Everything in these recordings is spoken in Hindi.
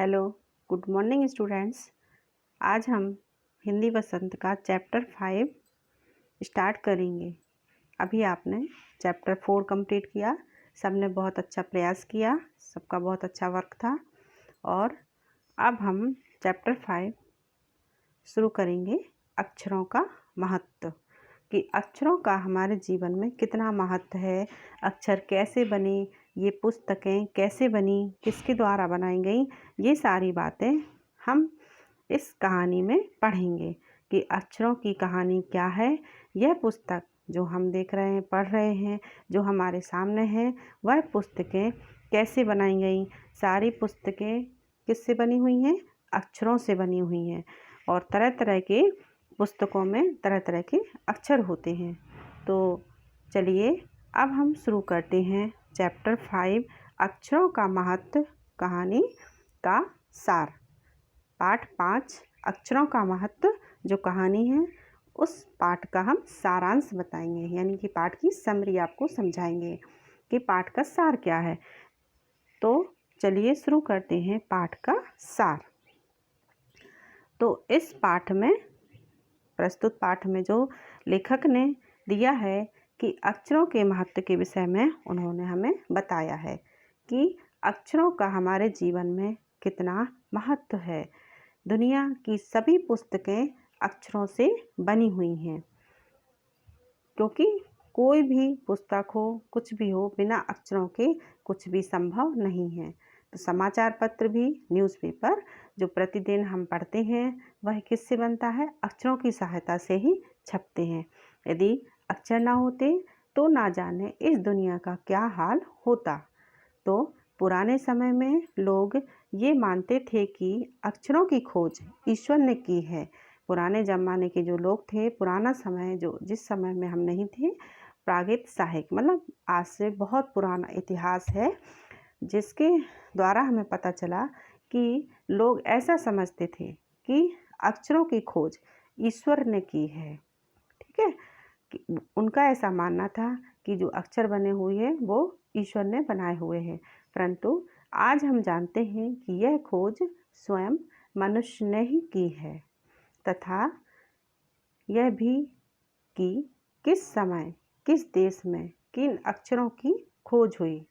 Hello, good morning students. आज हम हिंदी वसंत का चैप्टर 5 स्टार्ट करेंगे। अभी आपने चैप्टर 4 कंप्लीट किया। सबने बहुत अच्छा प्रयास किया, सबका बहुत अच्छा वर्क था। और अब हम चैप्टर 5 शुरू करेंगे। अक्षरों का महत्व, कि अक्षरों का हमारे जीवन में कितना महत्व है, अक्षर कैसे बने, ये पुस्तकें कैसे बनी, किसके द्वारा बनाई गई, ये सारी बातें हम इस कहानी में पढ़ेंगे कि अक्षरों की कहानी क्या है। यह पुस्तक जो हम देख रहे हैं, पढ़ रहे हैं, जो हमारे सामने है, वह पुस्तकें कैसे बनाई गई। सारी पुस्तकें किससे बनी हुई हैं? अक्षरों से बनी हुई हैं। और तरह तरह के पुस्तकों में तरह तरह के अक्षर होते हैं। तो चलिए अब हम शुरू करते हैं चैप्टर 5 अक्षरों का महत्व, कहानी का सार। पाठ 5 अक्षरों का महत्व जो कहानी है, उस पाठ का हम सारांश बताएंगे, यानी कि पाठ की समरी आपको समझाएंगे कि पाठ का सार क्या है। तो चलिए शुरू करते हैं पाठ का सार। तो इस पाठ में, प्रस्तुत पाठ में जो लेखक ने दिया है कि अक्षरों के महत्व के विषय में उन्होंने हमें बताया है कि अक्षरों का हमारे जीवन में कितना महत्व है। दुनिया की सभी पुस्तकें अक्षरों से बनी हुई हैं, क्योंकि कोई भी पुस्तक हो, कुछ भी हो, बिना अक्षरों के कुछ भी संभव नहीं है। तो समाचार पत्र भी, न्यूज़पेपर जो प्रतिदिन हम पढ़ते हैं, वह किससे बनता है? अक्षरों की सहायता से ही छपते हैं। यदि अक्षर ना होते तो ना जाने इस दुनिया का क्या हाल होता। तो पुराने समय में लोग ये मानते थे कि अक्षरों की खोज ईश्वर ने की है। पुराने ज़माने के जो लोग थे, पुराना समय जो जिस समय में हम नहीं थे, प्रागैत साहित्य मतलब आज से बहुत पुराना इतिहास है, जिसके द्वारा हमें पता चला कि लोग ऐसा समझते थे कि अक्षरों की खोज ईश्वर ने की है। ठीक है, कि उनका ऐसा मानना था कि जो अक्षर बने हुए हैं वो ईश्वर ने बनाए हुए हैं। परंतु आज हम जानते हैं कि यह खोज स्वयं मनुष्य ने ही की है, तथा यह भी कि किस समय, किस देश में किन अक्षरों की खोज हुई।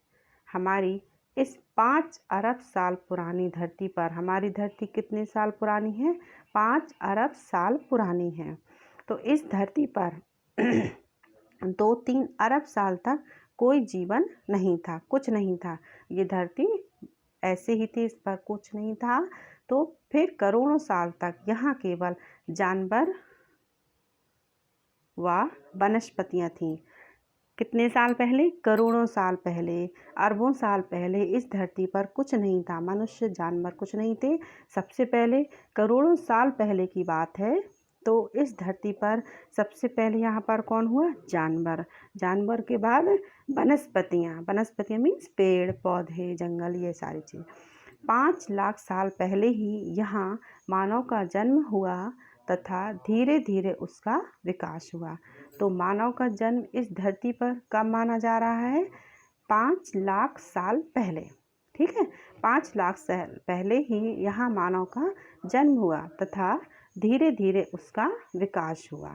हमारी इस 5 अरब साल पुरानी धरती पर, हमारी धरती कितने साल पुरानी है? 5 अरब साल पुरानी है। तो इस धरती पर 2-3 अरब साल तक कोई जीवन नहीं था, कुछ नहीं था। ये धरती ऐसे ही थी, इस पर कुछ नहीं था। तो फिर करोड़ों साल तक यहाँ केवल जानवर व वनस्पतियाँ थीं। कितने साल पहले? करोड़ों साल पहले, अरबों साल पहले इस धरती पर कुछ नहीं था, मनुष्य जानवर कुछ नहीं थे। सबसे पहले करोड़ों साल पहले की बात है। तो इस धरती पर सबसे पहले यहाँ पर कौन हुआ? जानवर। जानवर के बाद वनस्पतियाँ। वनस्पतियाँ मीन्स पेड़ पौधे, जंगल, ये सारी चीज़। 5 लाख साल पहले ही यहाँ मानव का जन्म हुआ तथा धीरे धीरे उसका विकास हुआ। तो मानव का जन्म इस धरती पर कब माना जा रहा है? 5 लाख साल पहले। ठीक है, 5 लाख साल पहले ही यहाँ मानव का जन्म हुआ तथा धीरे धीरे उसका विकास हुआ।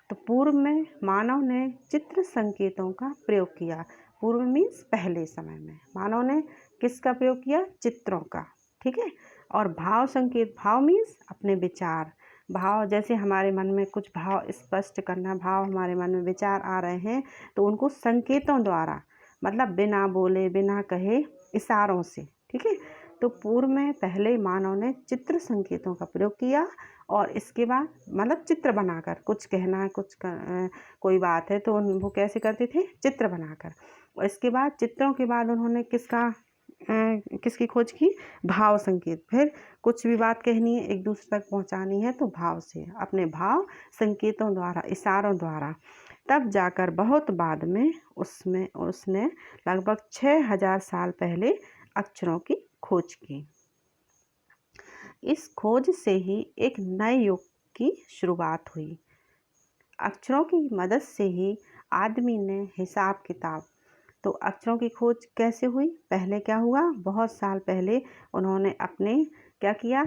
तो पूर्व में मानव ने चित्र संकेतों का प्रयोग किया। पूर्व मीन्स पहले समय में मानव ने किसका प्रयोग किया? चित्रों का। ठीक है, और भाव संकेत, भाव मीन्स अपने विचार। भाव जैसे हमारे मन में कुछ भाव स्पष्ट करना, भाव हमारे मन में विचार आ रहे हैं तो उनको संकेतों द्वारा, मतलब बिना बोले बिना कहे, इशारों से। ठीक है, तो पूर्व में पहले मानव ने चित्र संकेतों का प्रयोग किया और इसके बाद मतलब चित्र बनाकर, कुछ कहना है, कोई बात है तो वो कैसे करते थे? चित्र बनाकर। और इसके बाद चित्रों के बाद उन्होंने किसकी खोज की? भाव संकेत। फिर कुछ भी बात कहनी है, एक दूसरे तक पहुंचानी है तो भाव से, अपने भाव संकेतों द्वारा, इशारों द्वारा। तब जाकर बहुत बाद में उसने लगभग 6000 साल पहले अक्षरों की खोज की। इस खोज से ही एक नए युग की शुरुआत हुई। अक्षरों की मदद से ही आदमी ने हिसाब किताब, तो अक्षरों की खोज कैसे हुई? पहले क्या हुआ, बहुत साल पहले उन्होंने अपने क्या किया,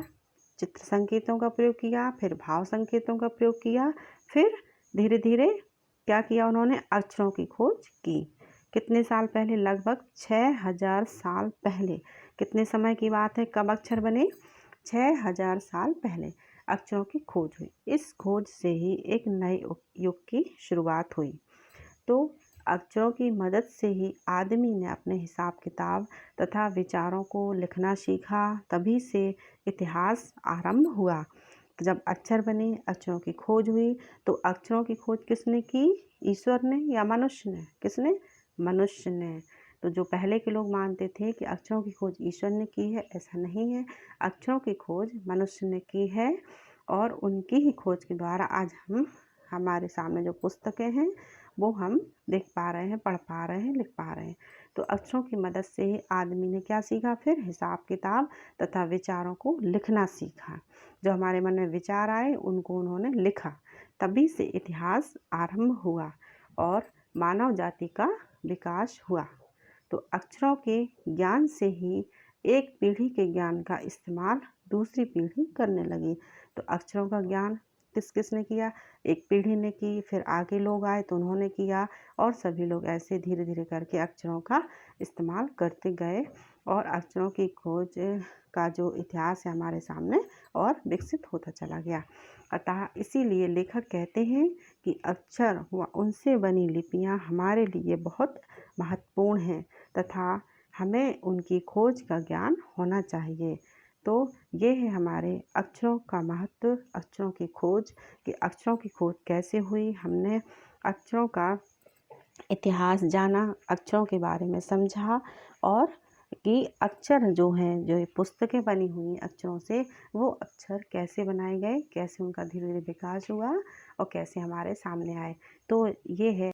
चित्र संकेतों का प्रयोग किया, फिर भाव संकेतों का प्रयोग किया, फिर धीरे धीरे क्या किया, उन्होंने अक्षरों की खोज की। कितने साल पहले? लगभग 6000 साल पहले। कितने समय की बात है, कब अक्षर बने? 6000 साल पहले अक्षरों की खोज हुई। इस खोज से ही एक नए युग की शुरुआत हुई। तो अक्षरों की मदद से ही आदमी ने अपने हिसाब किताब तथा विचारों को लिखना सीखा। तभी से इतिहास आरंभ हुआ। जब अक्षर बने, अक्षरों की खोज हुई, तो अक्षरों की खोज किसने की? ईश्वर ने या मनुष्य ने? किसने? मनुष्य ने। तो जो पहले के लोग मानते थे कि अक्षरों की खोज ईश्वर ने की है, ऐसा नहीं है। अक्षरों की खोज मनुष्य ने की है और उनकी ही खोज के द्वारा आज हम हमारे सामने जो पुस्तकें हैं वो हम देख पा रहे हैं, पढ़ पा रहे हैं, लिख पा रहे हैं। तो अक्षरों की मदद से ही आदमी ने क्या सीखा? फिर हिसाब किताब तथा विचारों को लिखना सीखा। जो हमारे मन में विचार आए उनको उन्होंने लिखा। तभी से इतिहास आरंभ हुआ और मानव जाति का विकास हुआ। तो अक्षरों के ज्ञान से ही एक पीढ़ी के ज्ञान का इस्तेमाल दूसरी पीढ़ी करने लगी। तो अक्षरों का ज्ञान किस किसने किया? एक पीढ़ी ने की, फिर आगे लोग आए तो उन्होंने किया और सभी लोग ऐसे धीरे धीरे करके अक्षरों का इस्तेमाल करते गए और अक्षरों की खोज का जो इतिहास है हमारे सामने और विकसित होता चला गया। अतः इसीलिए लेखक कहते हैं कि अक्षर व उनसे बनी लिपियां हमारे लिए बहुत महत्वपूर्ण हैं तथा हमें उनकी खोज का ज्ञान होना चाहिए। तो ये है हमारे अक्षरों का महत्व, अक्षरों की खोज, कि अक्षरों की खोज कैसे हुई। हमने अक्षरों का इतिहास जाना, अक्षरों के बारे में समझा और कि अक्षर जो हैं, जो ये पुस्तकें बनी हुई हैं अक्षरों से, वो अक्षर कैसे बनाए गए, कैसे उनका धीरे धीरे विकास हुआ और कैसे हमारे सामने आए। तो ये है